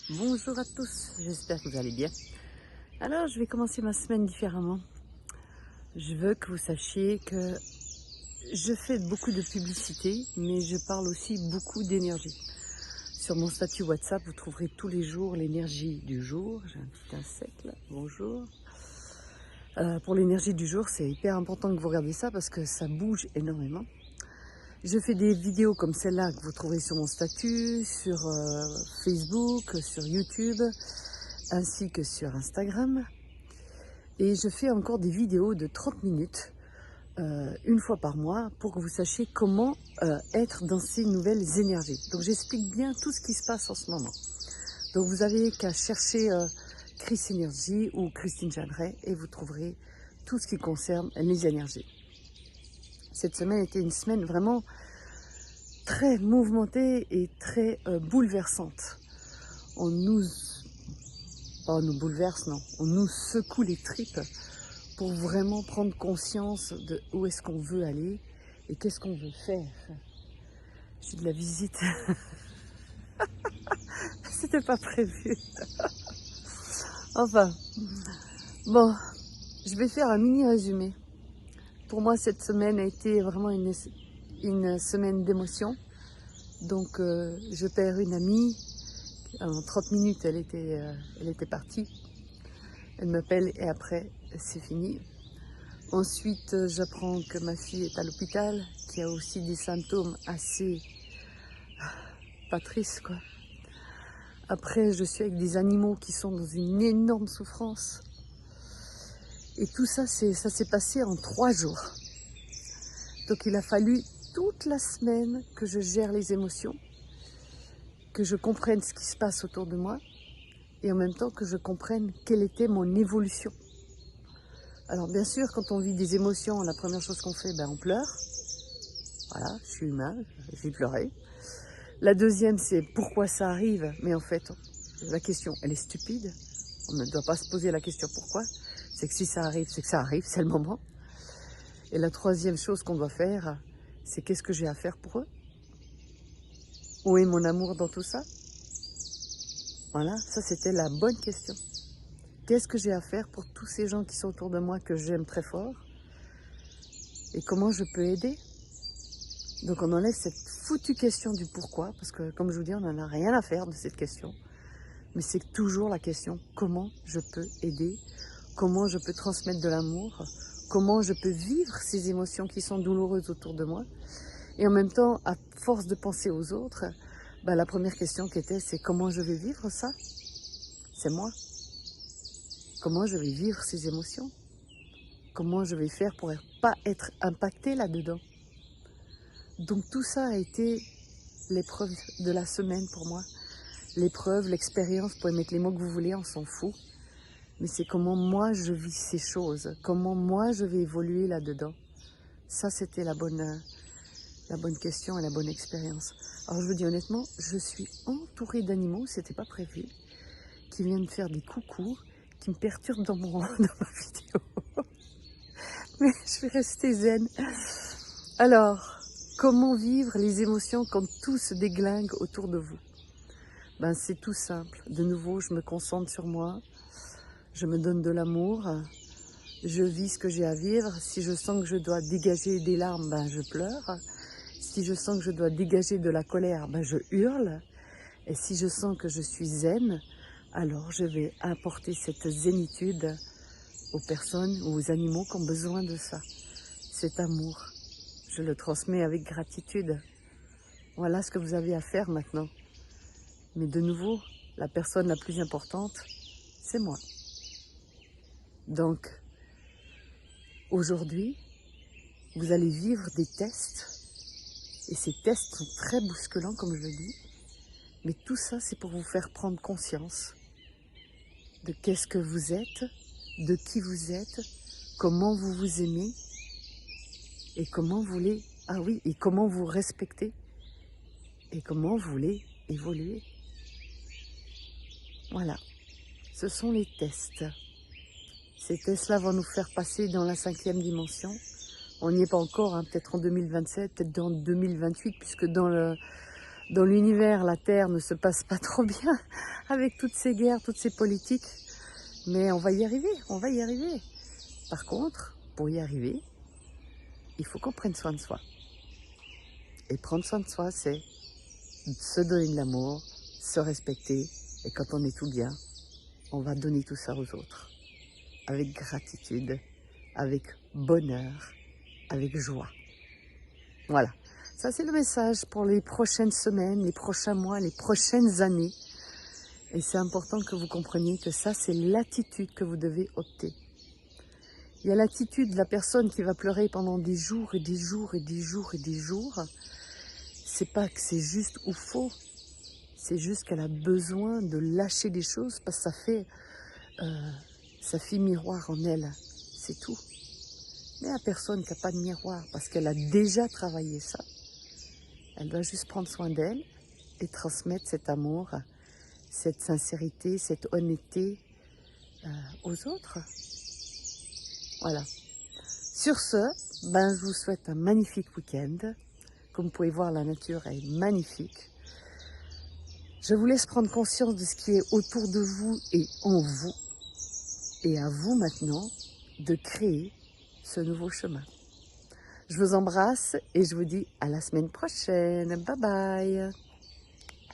Bonjour à tous, j'espère que vous allez bien. Alors, je vais commencer ma semaine différemment. Je veux que vous sachiez que je fais beaucoup de publicité, mais je parle aussi beaucoup d'énergie. Sur mon statut WhatsApp, vous trouverez tous les jours l'énergie du jour. J'ai un petit insecte là, bonjour. Pour l'énergie du jour, c'est hyper important que vous regardiez ça parce que ça bouge énormément. Je fais des vidéos comme celle-là que vous trouverez sur mon statut, sur Facebook, sur YouTube, ainsi que sur Instagram. Et je fais encore des vidéos de 30 minutes, une fois par mois, pour que vous sachiez comment être dans ces nouvelles énergies. Donc j'explique bien tout ce qui se passe en ce moment. Donc vous avez qu'à chercher Chris Energy ou Christine Jeanneret et vous trouverez tout ce qui concerne les énergies. Cette semaine était une semaine vraiment très mouvementée et très bouleversante. On nous bouleverse, non, on nous secoue les tripes pour vraiment prendre conscience de où est-ce qu'on veut aller et qu'est-ce qu'on veut faire. J'ai de la visite. C'était pas prévu. Enfin, bon, je vais faire un mini résumé. Pour moi, cette semaine a été vraiment une semaine d'émotion. Donc, je perds une amie. En 30 minutes, elle était partie. Elle m'appelle et après, c'est fini. Ensuite, j'apprends que ma fille est à l'hôpital, qui a aussi des symptômes assez pas tristes, quoi. Après, je suis avec des animaux qui sont dans une énorme souffrance. Et tout ça, ça s'est passé en 3 jours. Donc il a fallu toute la semaine que je gère les émotions, que je comprenne ce qui se passe autour de moi, et en même temps que je comprenne quelle était mon évolution. Alors bien sûr, quand on vit des émotions, la première chose qu'on fait, on pleure. Voilà, je suis humain, j'ai pleuré. La deuxième, c'est pourquoi ça arrive. Mais en fait, la question, elle est stupide. On ne doit pas se poser la question pourquoi. C'est que si ça arrive, c'est que ça arrive, c'est le moment. Et la troisième chose qu'on doit faire, c'est qu'est-ce que j'ai à faire pour eux? Où est mon amour dans tout ça? Voilà, ça c'était la bonne question. Qu'est-ce que j'ai à faire pour tous ces gens qui sont autour de moi que j'aime très fort? Et comment je peux aider? Donc on enlève cette foutue question du pourquoi, parce que comme je vous dis, on n'en a rien à faire de cette question. Mais c'est toujours la question, comment je peux aider? Comment je peux transmettre de l'amour? Comment je peux vivre ces émotions qui sont douloureuses autour de moi? Et en même temps, à force de penser aux autres, la première question qui était, c'est comment je vais vivre ça? C'est moi. Comment je vais vivre ces émotions? Comment je vais faire pour ne pas être impactée là-dedans? Donc tout ça a été l'épreuve de la semaine pour moi. L'épreuve, l'expérience, vous pouvez mettre les mots que vous voulez, on s'en fout. Mais c'est comment moi je vis ces choses, comment moi je vais évoluer là-dedans. Ça, c'était la bonne question et la bonne expérience. Alors je vous dis honnêtement, je suis entourée d'animaux, c'était pas prévu, qui viennent faire des coucous, qui me perturbent dans ma vidéo. Mais je vais rester zen. Alors, comment vivre les émotions quand tout se déglingue autour de vous? C'est tout simple. De nouveau, je me concentre sur moi, je me donne de l'amour, je vis ce que j'ai à vivre. Si je sens que je dois dégager des larmes, je pleure. Si je sens que je dois dégager de la colère, je hurle. Et si je sens que je suis zen, alors je vais apporter cette zénitude aux personnes ou aux animaux qui ont besoin de ça. Cet amour, je le transmets avec gratitude. Voilà ce que vous avez à faire maintenant. Mais de nouveau, la personne la plus importante, c'est moi. Donc, aujourd'hui, vous allez vivre des tests. Et ces tests sont très bousculants, comme je le dis. Mais tout ça, c'est pour vous faire prendre conscience de qu'est-ce que vous êtes, de qui vous êtes, comment vous vous aimez et comment vous voulez, et comment vous respectez et comment vous voulez évoluer. Voilà, ce sont les tests. Ces tests-là vont nous faire passer dans la 5e dimension. On n'y est pas encore, peut-être en 2027, peut-être dans 2028, puisque dans dans l'univers, la Terre ne se passe pas trop bien avec toutes ces guerres, toutes ces politiques. Mais on va y arriver, on va y arriver. Par contre, pour y arriver, il faut qu'on prenne soin de soi. Et prendre soin de soi, c'est se donner de l'amour, se respecter. Et quand on est tout bien, on va donner tout ça aux autres. Avec gratitude, avec bonheur, avec joie. Voilà. Ça, c'est le message pour les prochaines semaines, les prochains mois, les prochaines années. Et c'est important que vous compreniez que ça, c'est l'attitude que vous devez opter. Il y a l'attitude de la personne qui va pleurer pendant des jours et des jours et des jours et des jours. C'est pas que c'est juste ou faux. C'est juste qu'elle a besoin de lâcher des choses parce que ça fait miroir en elle. C'est tout. Mais la personne qui n'a pas de miroir parce qu'elle a déjà travaillé ça, elle doit juste prendre soin d'elle et transmettre cet amour, cette sincérité, cette honnêteté aux autres. Voilà. Sur ce, je vous souhaite un magnifique week-end. Comme vous pouvez voir, la nature est magnifique. Je vous laisse prendre conscience de ce qui est autour de vous et en vous. Et à vous maintenant de créer ce nouveau chemin. Je vous embrasse et je vous dis à la semaine prochaine. Bye bye.